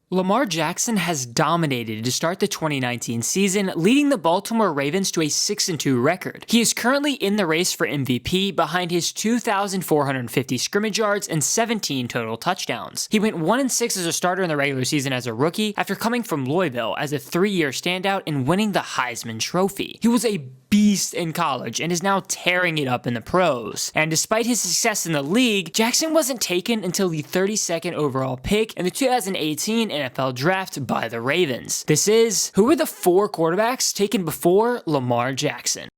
Lamar Jackson has dominated to start the 2019 season, leading the Baltimore Ravens to a 6-2 record. He is currently in the race for MVP behind his 2,450 scrimmage yards and 17 total touchdowns. He went 1-6 as a starter in the regular season as a rookie after coming from Louisville as a 3-year standout and winning the Heisman Trophy. He was a beast in college and is now tearing it up in the pros. And despite his success in the league, Jackson wasn't taken until the 32nd overall pick in the 2018 NFL Draft by the Ravens. This is, who were the 4 quarterbacks taken before Lamar Jackson?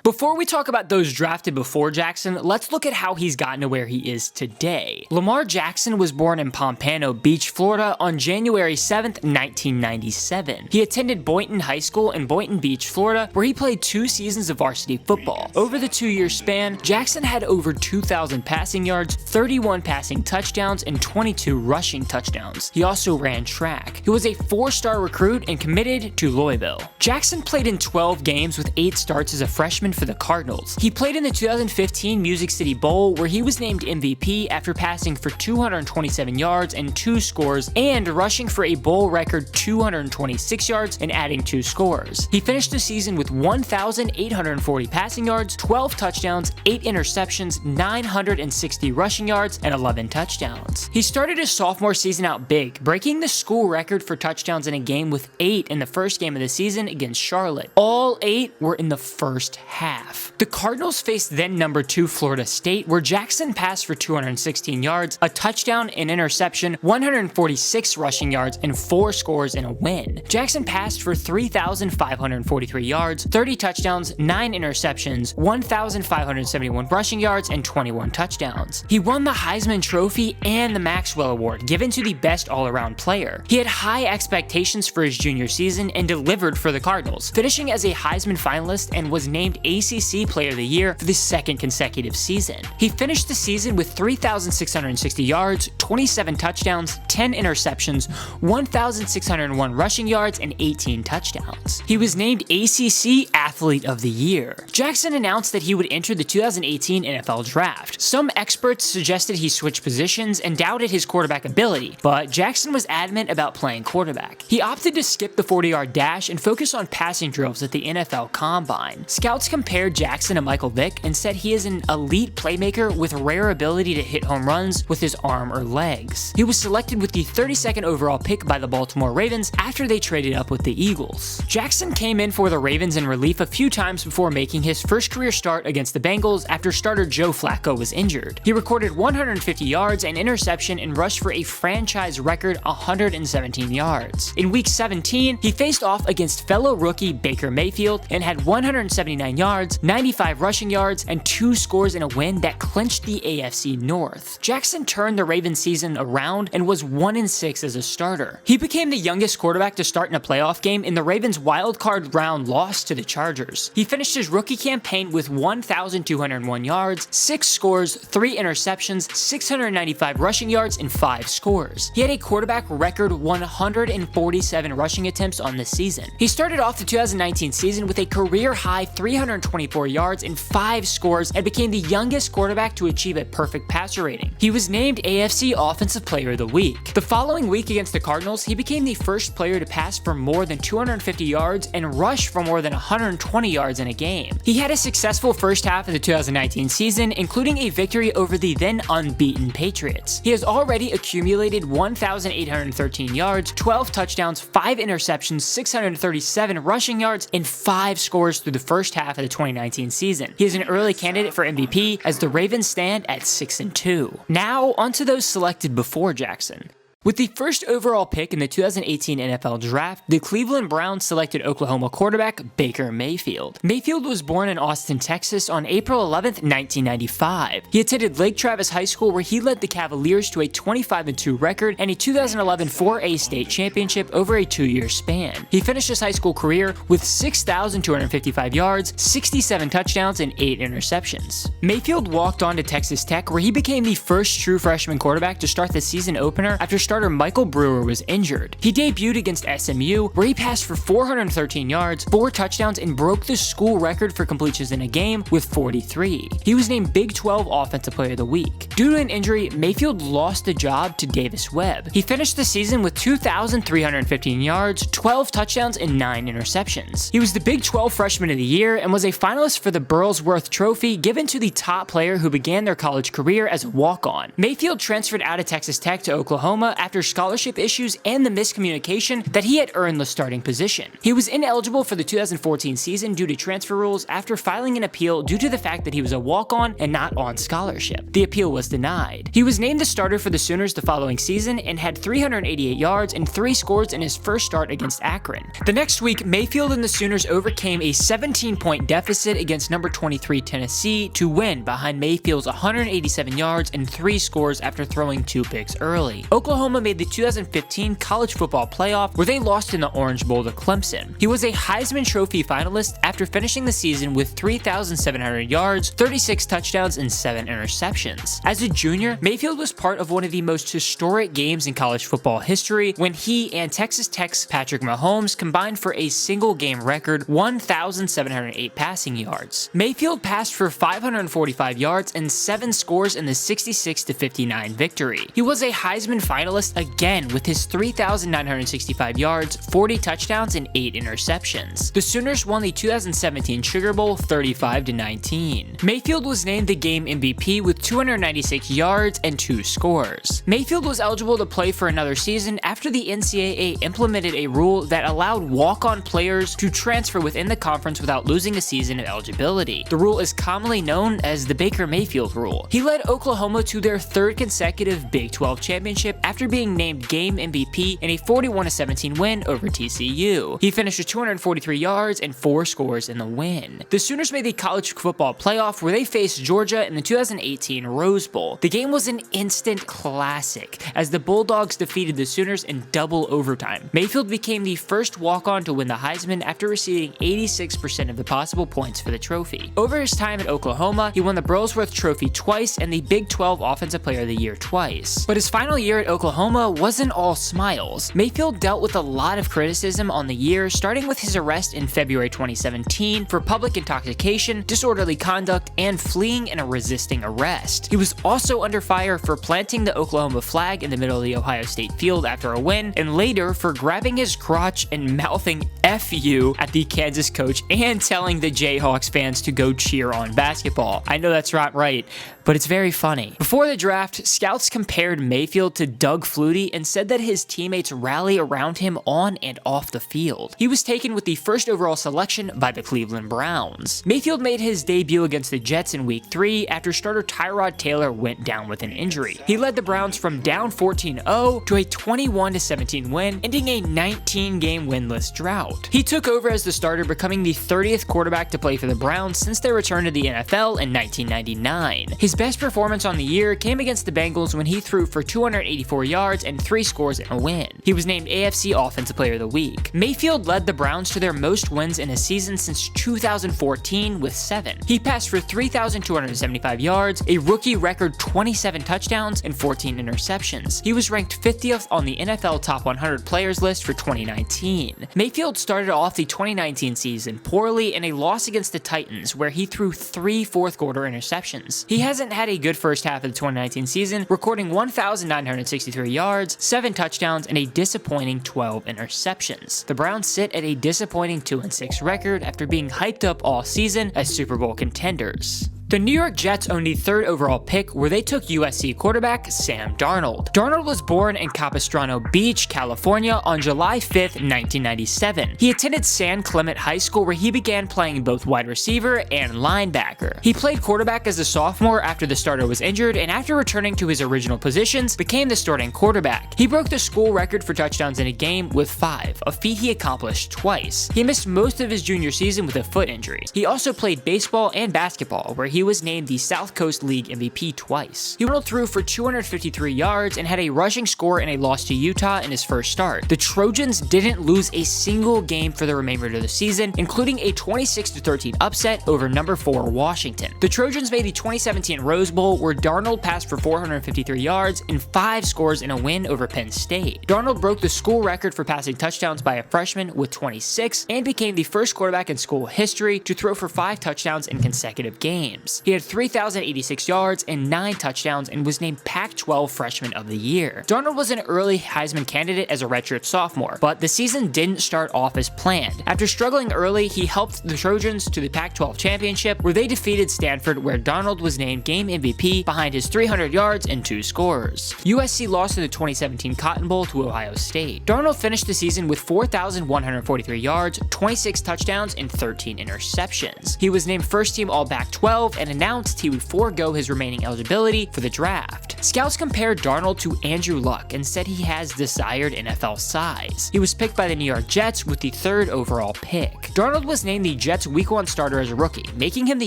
Before we talk about those drafted before Jackson, let's look at how he's gotten to where he is today. Lamar Jackson was born in Pompano Beach, Florida on January 7th, 1997. He attended Boynton High School in Boynton Beach, Florida, where he played 2 seasons of varsity football. Over the 2-year span, Jackson had over 2,000 passing yards, 31 passing touchdowns, and 22 rushing touchdowns. He also ran track. He was a 4-star recruit and committed to Louisville. Jackson played in 12 games with 8 starts as a freshman for the Cardinals. He played in the 2015 Music City Bowl, where he was named MVP after passing for 227 yards and 2 scores and rushing for a bowl record 226 yards and adding 2 scores. He finished the season with 1,840 passing yards, 12 touchdowns, 8 interceptions, 960 rushing yards, and 11 touchdowns. He started his sophomore season out big, breaking the school record for touchdowns in a game with 8 in the first game of the season against Charlotte. All 8 were in the first half. The Cardinals faced then number 2 Florida State, where Jackson passed for 216 yards, a touchdown, an interception, 146 rushing yards, and 4 scores in a win. Jackson passed for 3,543 yards, 30 touchdowns, 9 interceptions, 1,571 rushing yards, and 21 touchdowns. He won the Heisman Trophy and the Maxwell Award, given to the best all-around player. He had high expectations for his junior season and delivered for the Cardinals, finishing as a Heisman finalist and was named ACC Player of the Year for the 2nd consecutive season. He finished the season with 3,660 yards, 27 touchdowns, 10 interceptions, 1,601 rushing yards, and 18 touchdowns. He was named ACC Athlete of the Year. Jackson announced that he would enter the 2018 NFL Draft. Some experts suggested he switch positions and doubted his quarterback ability, but Jackson was adamant about playing quarterback. He opted to skip the 40-yard dash and focus on passing drills at the NFL Combine. Scouts compared Jackson to Michael Vick and said he is an elite playmaker with rare ability to hit home runs with his arm or legs. He was selected with the 32nd overall pick by the Baltimore Ravens after they traded up with the Eagles. Jackson came in for the Ravens in relief a few times before making his first career start against the Bengals after starter Joe Flacco was injured. He recorded 150 yards, an interception, and rushed for a franchise record 117 yards. In Week 17, he faced off against fellow rookie Baker Mayfield and had 179 yards, 95 rushing yards, and 2 scores in a win that clinched the AFC North. Jackson turned the Ravens season around and was 1-6 as a starter. He became the youngest quarterback to start in a playoff game in the Ravens' wildcard round loss to the Chargers. He finished his rookie campaign with 1,201 yards, 6 scores, 3 interceptions, 695 rushing yards, and 5 scores. He had a quarterback record 147 rushing attempts on the season. He started off the 2019 season with a career-high 324 yards and 5 scores and became the youngest quarterback to achieve a perfect passer rating. He was named AFC Offensive Player of the Week. The following week against the Cardinals, he became the first player to pass for more than 250 yards and rush for more than 120 yards in a game. He had a successful first half of the 2019 season, including a victory over the then unbeaten Patriots. He has already accumulated 1,813 yards, 12 touchdowns, 5 interceptions, 637 rushing yards, and 5 scores through the first half of the 2019 season. He is an early candidate for MVP as the Ravens stand at 6-2. Now, onto those selected before Jackson. With the first overall pick in the 2018 NFL Draft, the Cleveland Browns selected Oklahoma quarterback Baker Mayfield. Mayfield was born in Austin, Texas on April 11, 1995. He attended Lake Travis High School, where he led the Cavaliers to a 25-2 record and a 2011 4A state championship over a 2-year span. He finished his high school career with 6,255 yards, 67 touchdowns, and 8 interceptions. Mayfield walked on to Texas Tech, where he became the first true freshman quarterback to start the season opener after starting starter Michael Brewer was injured. He debuted against SMU, where he passed for 413 yards, 4 touchdowns, and broke the school record for completions in a game with 43. He was named Big 12 Offensive Player of the Week. Due to an injury, Mayfield lost the job to Davis Webb. He finished the season with 2,315 yards, 12 touchdowns, and 9 interceptions. He was the Big 12 Freshman of the Year and was a finalist for the Burlsworth Trophy given to the top player who began their college career as a walk-on. Mayfield transferred out of Texas Tech to Oklahoma after scholarship issues and the miscommunication that he had earned the starting position. He was ineligible for the 2014 season due to transfer rules after filing an appeal due to the fact that he was a walk-on and not on scholarship. The appeal was denied. He was named the starter for the Sooners the following season and had 388 yards and 3 scores in his first start against Akron. The next week, Mayfield and the Sooners overcame a 17-point deficit against number 23 Tennessee to win behind Mayfield's 187 yards and 3 scores after throwing 2 picks early. Oklahoma made the 2015 college football playoff where they lost in the Orange Bowl to Clemson. He was a Heisman Trophy finalist after finishing the season with 3,700 yards, 36 touchdowns, and 7 interceptions. As a junior, Mayfield was part of one of the most historic games in college football history when he and Texas Tech's Patrick Mahomes combined for a single game record 1,708 passing yards. Mayfield passed for 545 yards and 7 scores in the 66-59 victory. He was a Heisman finalist again with his 3,965 yards, 40 touchdowns, and 8 interceptions. The Sooners won the 2017 Sugar Bowl 35-19. Mayfield was named the game MVP with 296 yards and 2 scores. Mayfield was eligible to play for another season after the NCAA implemented a rule that allowed walk-on players to transfer within the conference without losing a season of eligibility. The rule is commonly known as the Baker Mayfield rule. He led Oklahoma to their 3rd consecutive Big 12 championship after being named game MVP in a 41-17 win over TCU. He finished with 243 yards and 4 scores in the win. The Sooners made the college football playoff where they faced Georgia in the 2018 Rose Bowl. The game was an instant classic as the Bulldogs defeated the Sooners in double overtime. Mayfield became the first walk-on to win the Heisman after receiving 86% of the possible points for the trophy. Over his time at Oklahoma, he won the Burlsworth Trophy twice and the Big 12 Offensive Player of the Year twice. But his final year at Oklahoma wasn't all smiles. Mayfield dealt with a lot of criticism on the year, starting with his arrest in February 2017 for public intoxication, disorderly conduct, and fleeing and resisting arrest. He was also under fire for planting the Oklahoma flag in the middle of the Ohio State field after a win, and later for grabbing his crotch and mouthing "F you" at the Kansas coach and telling the Jayhawks fans to go cheer on basketball. I know that's not right, but it's very funny. Before the draft, scouts compared Mayfield to Doug Flutie and said that his teammates rally around him on and off the field. He was taken with the 1st overall selection by the Cleveland Browns. Mayfield made his debut against the Jets in Week 3 after starter Tyrod Taylor went down with an injury. He led the Browns from down 14-0 to a 21-17 win, ending a 19-game winless drought. He took over as the starter, becoming the 30th quarterback to play for the Browns since their return to the NFL in 1999. His best performance on the year came against the Bengals when he threw for 284 yards and 3 scores in a win. He was named AFC Offensive Player of the Week. Mayfield led the Browns to their most wins in a season since 2014 with 7. He passed for 3,275 yards, a rookie record 27 touchdowns, and 14 interceptions. He was ranked 50th on the NFL Top 100 Players list for 2019. Mayfield started off the 2019 season poorly in a loss against the Titans where he threw 3 fourth-quarter interceptions. He hasn't had a good first half of the 2019 season, recording 1,963 yards, 7 touchdowns, and a disappointing 12 interceptions. The Browns sit at a disappointing 2-6 record after being hyped up all season as Super Bowl contenders. The New York Jets owned the 3rd overall pick where they took USC quarterback Sam Darnold. Darnold was born in Capistrano Beach, California on July 5th, 1997. He attended San Clemente High School where he began playing both wide receiver and linebacker. He played quarterback as a sophomore after the starter was injured, and after returning to his original positions, became the starting quarterback. He broke the school record for touchdowns in a game with 5, a feat he accomplished twice. He missed most of his junior season with a foot injury. He also played baseball and basketball where he he was named the South Coast League MVP twice. He threw for 253 yards and had a rushing score in a loss to Utah in his first start. The Trojans didn't lose a single game for the remainder of the season, including a 26-13 upset over number 4 Washington. The Trojans made the 2017 Rose Bowl, where Darnold passed for 453 yards and 5 scores in a win over Penn State. Darnold broke the school record for passing touchdowns by a freshman with 26 and became the first quarterback in school history to throw for 5 touchdowns in consecutive games. He had 3,086 yards and 9 touchdowns and was named Pac-12 Freshman of the Year. Darnold was an early Heisman candidate as a redshirt sophomore, but the season didn't start off as planned. After struggling early, he helped the Trojans to the Pac-12 championship, where they defeated Stanford, where Darnold was named game MVP behind his 300 yards and 2 scores. USC lost in the 2017 Cotton Bowl to Ohio State. Darnold finished the season with 4,143 yards, 26 touchdowns, and 13 interceptions. He was named first-team All-Pac-12 and announced he would forego his remaining eligibility for the draft. Scouts compared Darnold to Andrew Luck and said he has desired NFL size. He was picked by the New York Jets with the 3rd overall pick. Darnold was named the Jets' Week 1 starter as a rookie, making him the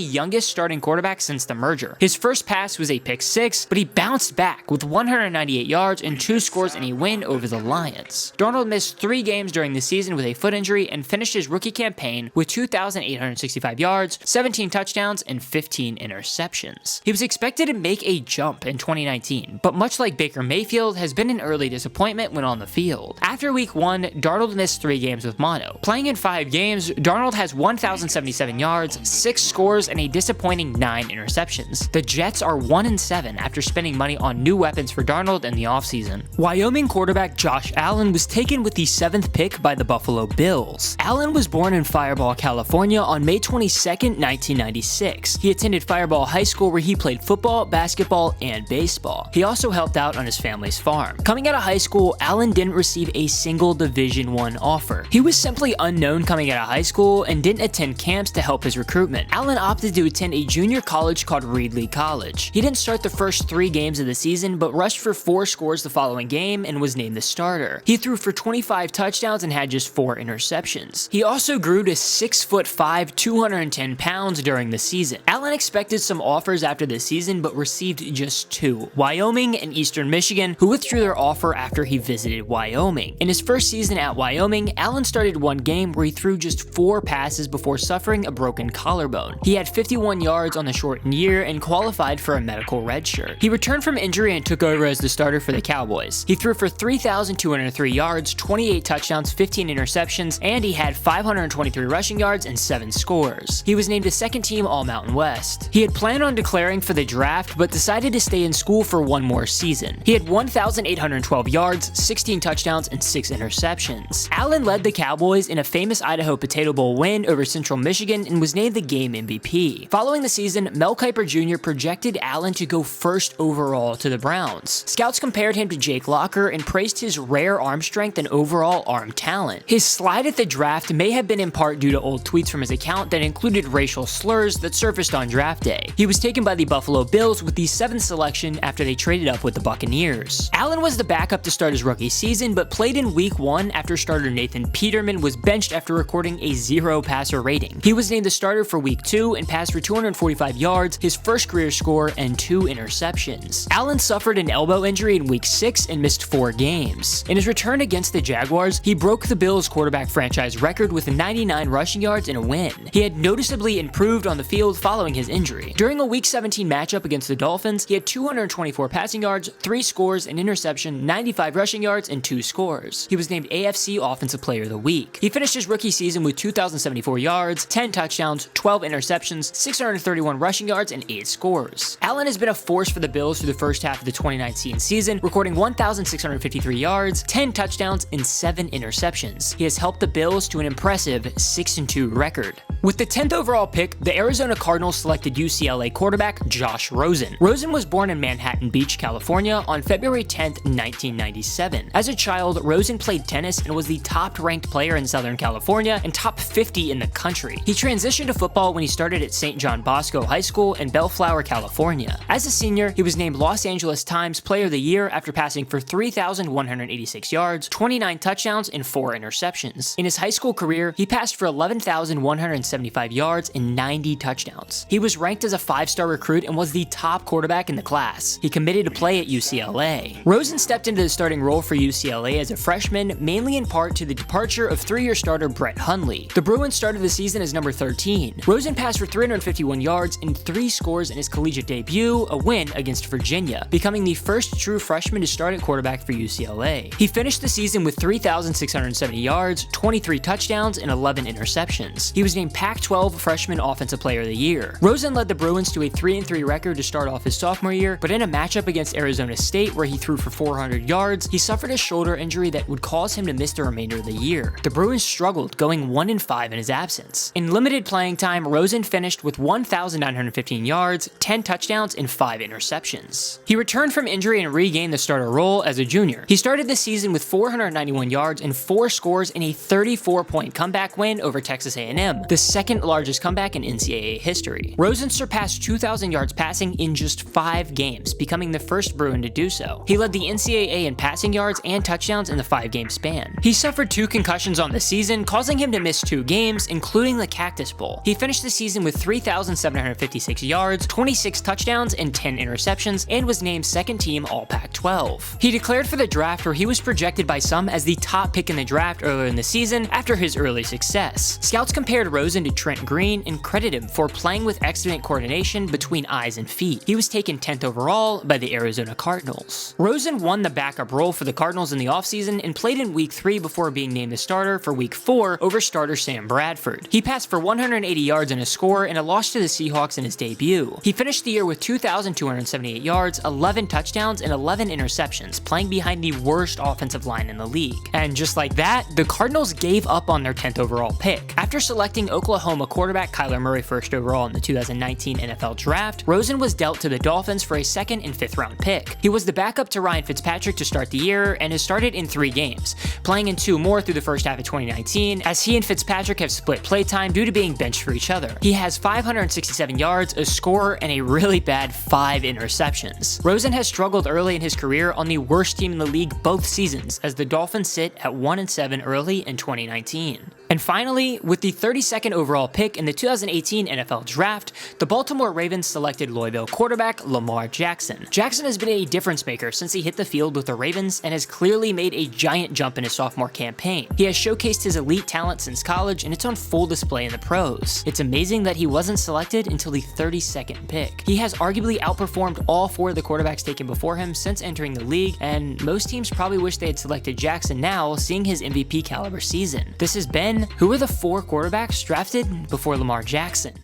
youngest starting quarterback since the merger. His first pass was a pick 6, but he bounced back with 198 yards and 2 scores in a win over the Lions. Darnold missed 3 games during the season with a foot injury and finished his rookie campaign with 2,865 yards, 17 touchdowns, and 15 interceptions. He was expected to make a jump in 2019, but much like Baker Mayfield, has been an early disappointment when on the field. After Week 1, Darnold missed 3 games with mono. Playing in 5 games, Darnold has 1,077 yards, 6 scores, and a disappointing 9 interceptions. The Jets are 1-7 after spending money on new weapons for Darnold in the offseason. Wyoming quarterback Josh Allen was taken with the 7th pick by the Buffalo Bills. Allen was born in Fireball, California on May 22, 1996. He attended Fireball High School, where he played football, basketball, and baseball. He also helped out on his family's farm. Coming out of high school, Allen didn't receive a single Division I offer. He was simply unknown coming out of high school and didn't attend camps to help his recruitment. Allen opted to attend a junior college called Reedley College. He didn't start the first 3 games of the season, but rushed for 4 scores the following game and was named the starter. He threw for 25 touchdowns and had just 4 interceptions. He also grew to 6'5", 210 pounds during the season. Allen expected some offers after the season, but received just 2, Wyoming and Eastern Michigan, who withdrew their offer after he visited Wyoming. In his first season at Wyoming, Allen started 1 game where he threw just 4 passes before suffering a broken collarbone. He had 51 yards on the shortened year and qualified for a medical redshirt. He returned from injury and took over as the starter for the Cowboys. He threw for 3,203 yards, 28 touchdowns, 15 interceptions, and he had 523 rushing yards and 7 scores. He was named a 2nd-team All-Mountain West. He had planned on declaring for the draft, but decided to stay in school for 1 more season. He had 1,812 yards, 16 touchdowns, and 6 interceptions. Allen led the Cowboys in a famous Idaho Potato Bowl win over Central Michigan and was named the game MVP. Following the season, Mel Kiper Jr. projected Allen to go 1st overall to the Browns. Scouts compared him to Jake Locker and praised his rare arm strength and overall arm talent. His slide at the draft may have been in part due to old tweets from his account that included racial slurs that surfaced on draft day. He was taken by the Buffalo Bills with the 7th selection after they traded up with the Buccaneers. Allen was the backup to start his rookie season, but played in Week 1 after starter Nathan Peterman was benched after recording a 0 passer rating. He was named the starter for Week 2 and passed for 245 yards, his first career score, and 2 interceptions. Allen suffered an elbow injury in Week 6 and missed 4 games. In his return against the Jaguars, he broke the Bills' quarterback franchise record with 99 rushing yards and a win. He had noticeably improved on the field following his injury. During a Week 17 matchup against the Dolphins, he had 224 passing yards, 3 scores, an interception, 95 rushing yards, and 2 scores. He was named AFC Offensive Player of the Week. He finished his rookie season with 2,074 yards, 10 touchdowns, 12 interceptions, 631 rushing yards, and 8 scores. Allen has been a force for the Bills through the first half of the 2019 season, recording 1,653 yards, 10 touchdowns, and 7 interceptions. He has helped the Bills to an impressive 6-2 record. With the 10th overall pick, the Arizona Cardinals selected UCLA quarterback Josh Rosen. Rosen was born in Manhattan Beach, California on February 10, 1997. As a child, Rosen played tennis and was the top-ranked player in Southern California and top 50 in the country. He transitioned to football when he started at St. John Bosco High School in Bellflower, California. As a senior, he was named Los Angeles Times Player of the Year after passing for 3,186 yards, 29 touchdowns, and 4 interceptions. In his high school career, he passed for 11,106 275 yards and 90 touchdowns. He was ranked as a 5-star recruit and was the top quarterback in the class. He committed to play at UCLA. Rosen stepped into the starting role for UCLA as a freshman, mainly in part to the departure of 3-year starter Brett Hundley. The Bruins started the season as number 13. Rosen passed for 351 yards and 3 scores in his collegiate debut, a win against Virginia, becoming the first true freshman to start at quarterback for UCLA. He finished the season with 3,670 yards, 23 touchdowns, and 11 interceptions. He was named Pac-12 Freshman Offensive Player of the Year. Rosen led the Bruins to a 3-3 record to start off his sophomore year, but in a matchup against Arizona State where he threw for 400 yards, he suffered a shoulder injury that would cause him to miss the remainder of the year. The Bruins struggled, going 1-5 in his absence. In limited playing time, Rosen finished with 1,915 yards, 10 touchdowns, and 5 interceptions. He returned from injury and regained the starter role as a junior. He started the season with 491 yards and 4 scores in a 34-point comeback win over Texas A&M, the second largest comeback in NCAA history. Rosen surpassed 2,000 yards passing in just 5 games, becoming the first Bruin to do so. He led the NCAA in passing yards and touchdowns in the 5-game span. He suffered 2 concussions on the season, causing him to miss 2 games, including the Cactus Bowl. He finished the season with 3,756 yards, 26 touchdowns, and 10 interceptions, and was named second team All-Pac-12. He declared for the draft, where he was projected by some as the top pick in the draft earlier in the season after his early success. Scouts compared Rosen to Trent Green and credited him for playing with excellent coordination between eyes and feet. He was taken 10th overall by the Arizona Cardinals. Rosen won the backup role for the Cardinals in the offseason and played in Week 3 before being named the starter for Week 4 over starter Sam Bradford. He passed for 180 yards and a score in a loss to the Seahawks in his debut. He finished the year with 2,278 yards, 11 touchdowns, and 11 interceptions, playing behind the worst offensive line in the league. And just like that, the Cardinals gave up on their 10th overall pick. After selecting Oklahoma quarterback Kyler Murray first overall in the 2019 NFL Draft, Rosen was dealt to the Dolphins for a 2nd and 5th round pick. He was the backup to Ryan Fitzpatrick to start the year and has started in 3 games, playing in 2 more through the first half of 2019, as he and Fitzpatrick have split playtime due to being benched for each other. He has 567 yards, a score, and a really bad 5 interceptions. Rosen has struggled early in his career on the worst team in the league both seasons, as the Dolphins sit at 1-7 early in 2019. And finally, with the 32nd overall pick in the 2018 NFL Draft, the Baltimore Ravens selected Louisville quarterback Lamar Jackson. Jackson has been a difference maker since he hit the field with the Ravens and has clearly made a giant jump in his sophomore campaign. He has showcased his elite talent since college, and it's on full display in the pros. It's amazing that he wasn't selected until the 32nd pick. He has arguably outperformed all 4 of the quarterbacks taken before him since entering the league, and most teams probably wish they had selected Jackson now, seeing his MVP caliber season. This has been Who Are the 4 Quarterbacks Drafted Before Lamar Jackson?